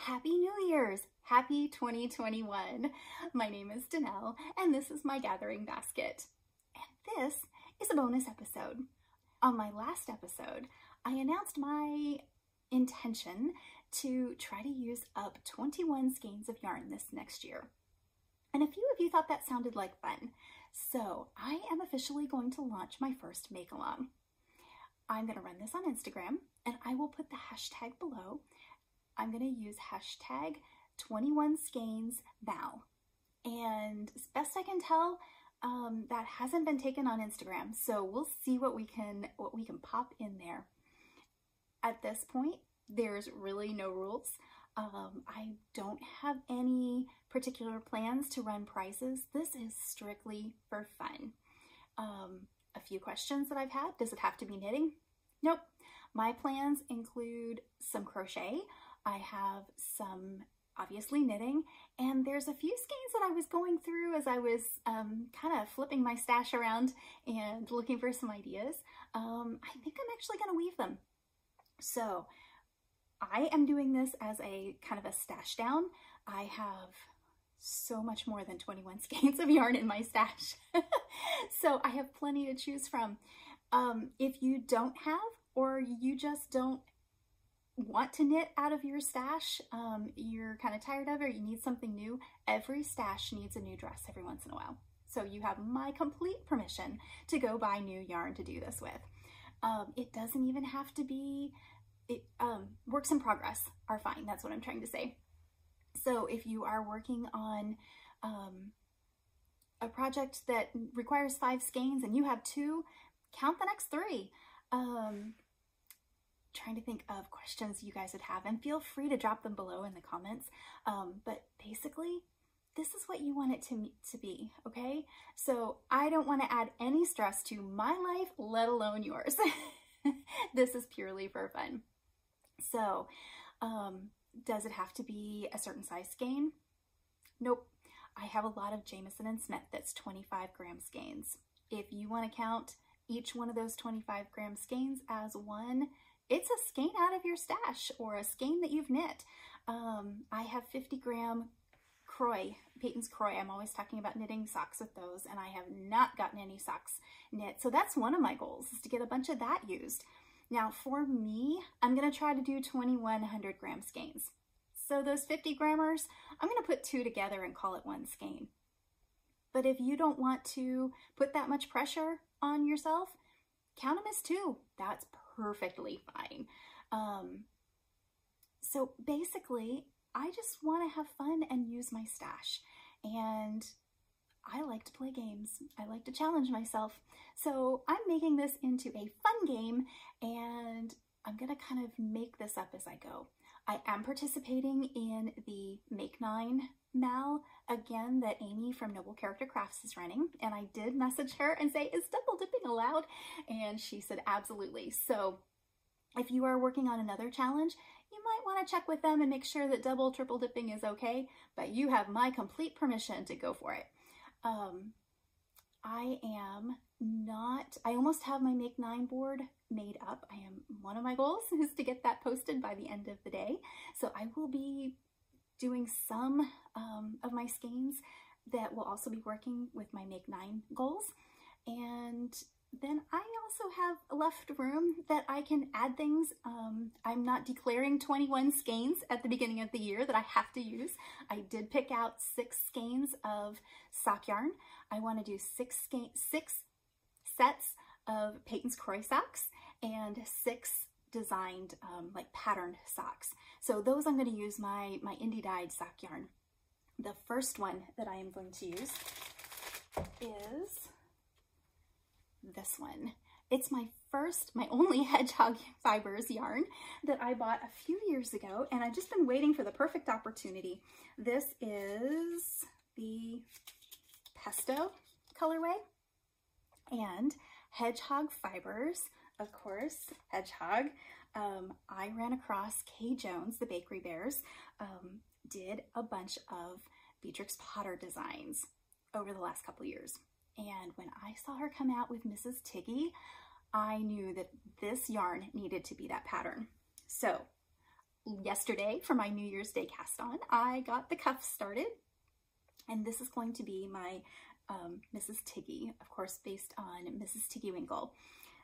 Happy New Year's! Happy 2021! My name is Danelle, and this is my gathering basket. And this is a bonus episode. On my last episode, I announced my intention to try to use up 21 skeins of yarn this next year. And a few of you thought that sounded like fun. So I am officially going to launch my first make-along. I'm going to run this on Instagram, and I will put the hashtag below. I'm going to use hashtag 21skeinsnow. And as best I can tell, that hasn't been taken on Instagram. So we'll see what we can pop in there. At this point, there's really no rules. I don't have any particular plans to run prizes. This is strictly for fun. A few questions that I've had. Does it have to be knitting? Nope. My plans include some crochet. I have some obviously knitting, and there's a few skeins that I was going through as I was kind of flipping my stash around and looking for some ideas. I think I'm actually going to weave them. So I am doing this as a kind of a stash down. I have so much more than 21 skeins of yarn in my stash. So I have plenty to choose from. If you don't have, or you just don't want to knit out of your stash, you're kind of tired of it, or you need something new, every stash needs a new dress every once in a while. So you have my complete permission to go buy new yarn to do this with. It doesn't even have to be, works in progress are fine. That's what I'm trying to say. So if you are working on a project that requires 5 skeins and you have 2, count the next 3. Trying to think of questions you guys would have, and feel free to drop them below in the comments. But basically, this is what you want it to be, okay? So I don't want to add any stress to my life, let alone yours. This is purely for fun. So does it have to be a certain size skein? Nope. I have a lot of Jamieson and Smith that's 25-gram skeins. If you want to count each one of those 25-gram skeins as one, it's a skein out of your stash or a skein that you've knit. I have 50-gram Croy, Peyton's Croy. I'm always talking about knitting socks with those, and I have not gotten any socks knit. So that's one of my goals, is to get a bunch of that used. Now for me, I'm going to try to do 2100-gram skeins. So those 50-grammers, I'm going to put 2 together and call it one skein. But if you don't want to put that much pressure on yourself, count them as 2. That's perfectly fine. So basically, I just want to have fun and use my stash. And I like to play games. I like to challenge myself. So I'm making this into a fun game, and I'm going to kind of make this up as I go. I am participating in the Make 9 Mal, again, that Amy from Noble Character Crafts is running, and I did message her and say, is double dipping allowed? And she said absolutely. So if you are working on another challenge, you might want to check with them and make sure that double, triple dipping is okay, but you have my complete permission to go for it. I almost have my Make 9 board made up. One of my goals is to get that posted by the end of the day. So I will be doing some of my skeins that will also be working with my Make 9 goals. And then I also have left room that I can add things. I'm not declaring 21 skeins at the beginning of the year that I have to use. I did pick out 6 skeins of sock yarn. I want to do 6 sets of Peyton's Croy socks and 6 designed like patterned socks. So those I'm going to use my indie dyed sock yarn. The first one that I am going to use is this one. It's my only hedgehog fibers yarn that I bought a few years ago, and I've just been waiting for the perfect opportunity. This is the Pesto colorway, and hedgehog fibers, of course, hedgehog. I ran across Kay Jones, the Bakery Bears, did a bunch of Beatrix Potter designs over the last couple years. And when I saw her come out with Mrs. Tiggy, I knew that this yarn needed to be that pattern. So yesterday for my New Year's Day cast on, I got the cuffs started, and this is going to be my Mrs. Tiggy, of course, based on Mrs. Tiggy Winkle.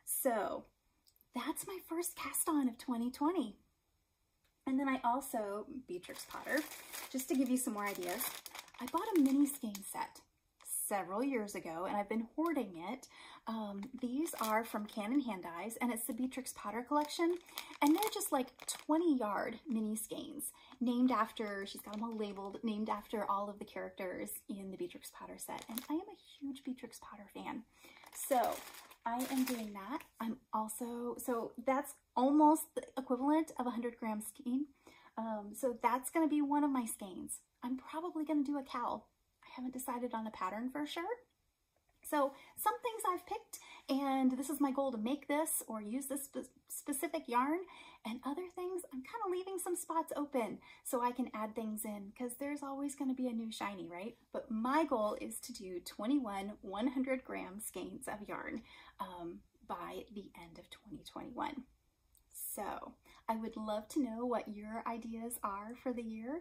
So that's my first cast on of 2020. And then I also, Beatrix Potter, just to give you some more ideas, I bought a mini skein set several years ago, and I've been hoarding it. These are from Canon Hand Dyes, and it's the Beatrix Potter collection, and they're just like 20-yard mini skeins, named after, she's got them all labeled, named after all of the characters in the Beatrix Potter set, and I am a huge Beatrix Potter fan. So I am doing that. I'm also, so that's almost the equivalent of a 100-gram skein. So that's going to be one of my skeins. I'm probably going to do a cowl. I haven't decided on a pattern for sure. So some things I've picked, and this is my goal, to make this or use this specific yarn, and other things I'm kind of leaving some spots open so I can add things in, because there's always going to be a new shiny, right? But my goal is to do 21 100-gram skeins of yarn by the end of 2021. So I would love to know what your ideas are for the year.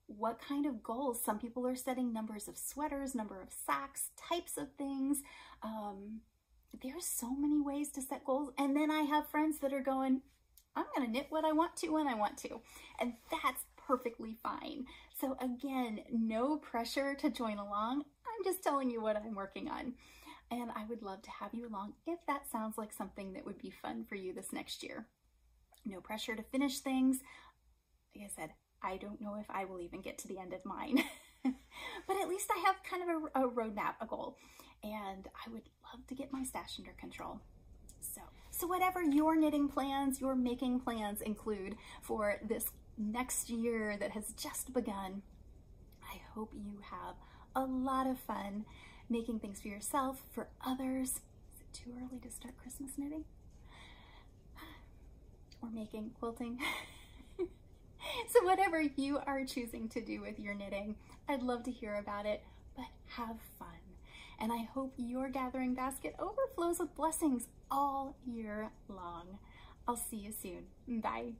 What kind of goals? Some people are setting numbers of sweaters, number of sacks, types of things. There's so many ways to set goals. And then I have friends that are going, I'm going to knit what I want to when I want to. And that's perfectly fine. So again, no pressure to join along. I'm just telling you what I'm working on. And I would love to have you along if that sounds like something that would be fun for you this next year. No pressure to finish things. Like I said, I don't know if I will even get to the end of mine, but at least I have kind of a roadmap, a goal, and I would love to get my stash under control. So whatever your knitting plans, your making plans include for this next year that has just begun, I hope you have a lot of fun making things for yourself, for others. Is it too early to start Christmas knitting? Or making, quilting? So whatever you are choosing to do with your knitting, I'd love to hear about it, but have fun. And I hope your gathering basket overflows with blessings all year long. I'll see you soon. Bye.